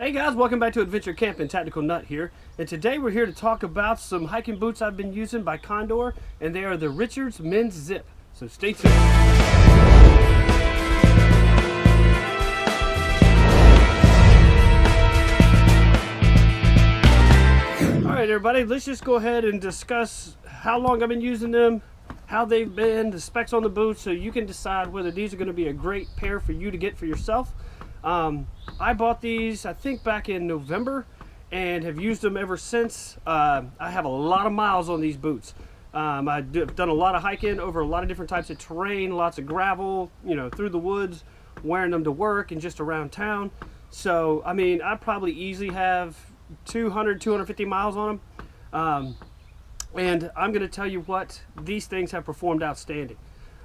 Hey guys, welcome back to Adventure Camping. Tactical Nut here, and today we're here to talk about some hiking boots I've been using by Condor, and they are the Richards Men's Zip. So stay tuned. Alright everybody, let's just go ahead and discuss how long I've been using them, how they've been, the specs on the boots, so you can decide whether these are going to be a great pair for you to get for yourself. I bought these, I think, back in November and have used them ever since. I have a lot of miles on these boots. I've done a lot of hiking over a lot of different types of terrain, lots of gravel, you know, through the woods, wearing them to work and just around town. So, I mean, I probably easily have 200, 250 miles on them. And I'm going to tell you what, these things have performed outstanding.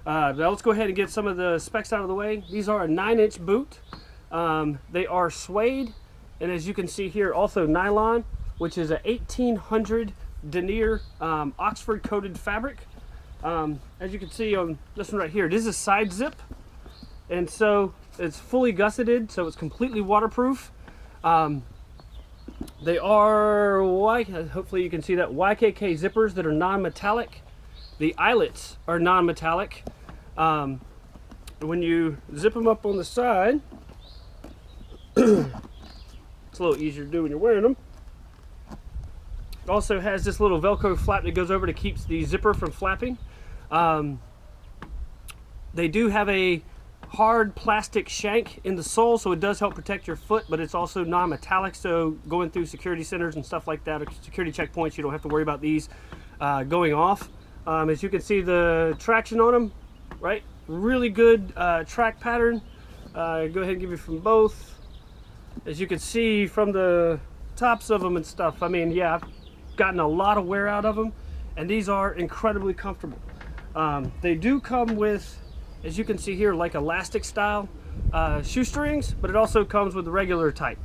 Now let's go ahead and get some of the specs out of the way. These are a 9-inch boot. They are suede, and as you can see here, also nylon, which is a 1800 denier Oxford coated fabric. As you can see on this one right here, it is a side zip, and so it's fully gusseted, so it's completely waterproof. They are, hopefully you can see that, YKK zippers that are non-metallic. The eyelets are non-metallic. When you zip them up on the side, it's a little easier to do when you're wearing them. It also has this little Velcro flap that goes over to keep the zipper from flapping. They do have a hard plastic shank in the sole, so it does help protect your foot, but it's also non-metallic, so going through security centers and stuff like that, or security checkpoints, you don't have to worry about these going off. As you can see, the traction on them, right? Really good track pattern. Go ahead and give you from both. As you can see from the tops of them and stuff, I mean, yeah, I've gotten a lot of wear out of them, and these are incredibly comfortable. They do come with, as you can see here, like elastic style shoestrings, but it also comes with the regular type.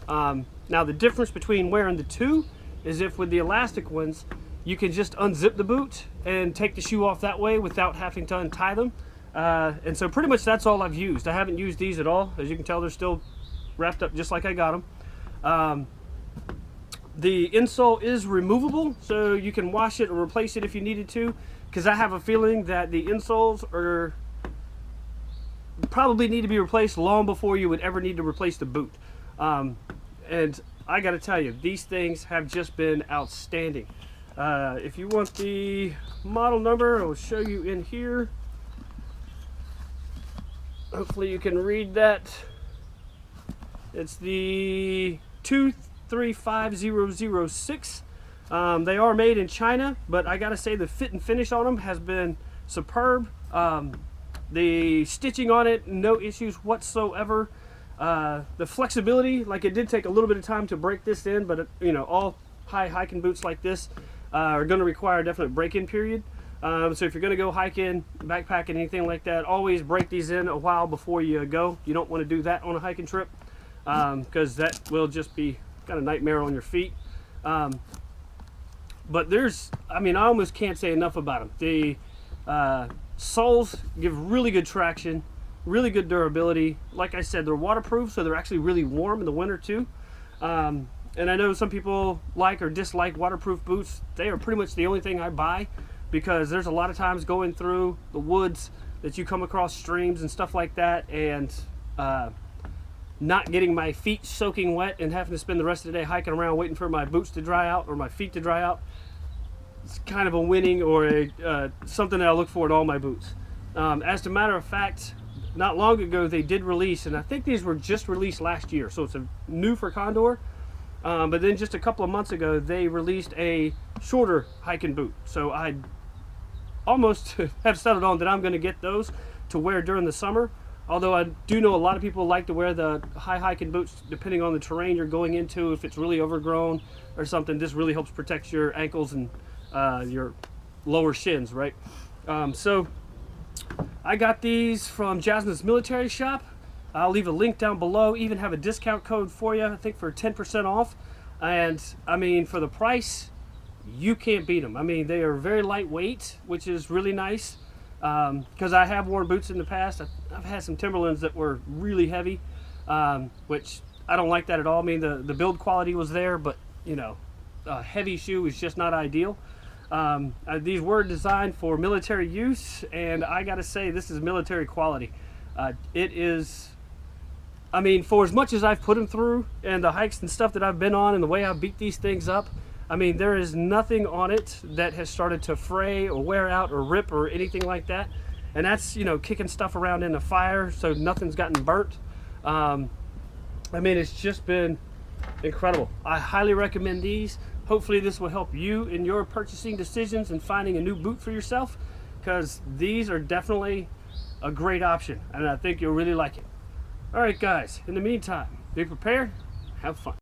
Now the difference between wearing the two is if with the elastic ones, you can just unzip the boot and take the shoe off that way without having to untie them. And so pretty much that's all I've used. I haven't used these at all. As you can tell, they're still wrapped up just like I got them. The insole is removable, so you can wash it or replace it if you needed to, because I have a feeling that the insoles are probably need to be replaced long before you would ever need to replace the boot. And I gotta tell you, these things have just been outstanding. If you want the model number, I will show you in here. Hopefully you can read that. It's the 235006. They are made in China, but I gotta say the fit and finish on them has been superb. The stitching on it, no issues whatsoever. The flexibility, like it did take a little bit of time to break this in, but you know, all high hiking boots like this are going to require a definite break-in period. So if you're going to go hiking, backpacking, anything like that, always break these in a while before you go. You don't want to do that on a hiking trip, because that will just be kind of nightmare on your feet. But there's, I mean, I almost can't say enough about them. The soles give really good traction, really good durability. Like I said, they're waterproof, so they're actually really warm in the winter too. And I know some people like or dislike waterproof boots. They are pretty much the only thing I buy, because there's a lot of times going through the woods that you come across streams and stuff like that, and not getting my feet soaking wet and having to spend the rest of the day hiking around waiting for my boots to dry out or my feet to dry out. It's kind of a winning or a something that I look for in all my boots. As a matter of fact, not long ago they did release, and I think these were just released last year, so it's new for Condor. But then just a couple of months ago, they released a shorter hiking boot. So I almost have settled on that I'm going to get those to wear during the summer. Although I do know a lot of people like to wear the high hiking boots depending on the terrain you're going into. If it's really overgrown or something, this really helps protect your ankles and your lower shins, right? So I got these from Jasmine's military shop. I'll leave a link down below, even have a discount code for you, I think for 10% off. And I mean, for the price, you can't beat them. I mean, they are very lightweight, which is really nice. Because I have worn boots in the past. I've had some Timberlands that were really heavy, which I don't like that at all. I mean, the build quality was there, but you know, a heavy shoe is just not ideal. These were designed for military use, and I gotta say, this is military quality. It is, I mean, for as much as I've put them through and the hikes and stuff that I've been on and the way I beat these things up, I mean, there is nothing on it that has started to fray or wear out or rip or anything like that. And that's, you know, kicking stuff around in the fire, so nothing's gotten burnt. I mean, it's just been incredible. I highly recommend these. Hopefully this will help you in your purchasing decisions and finding a new boot for yourself, because these are definitely a great option, and I think you'll really like it. All right, guys, in the meantime, be prepared, have fun.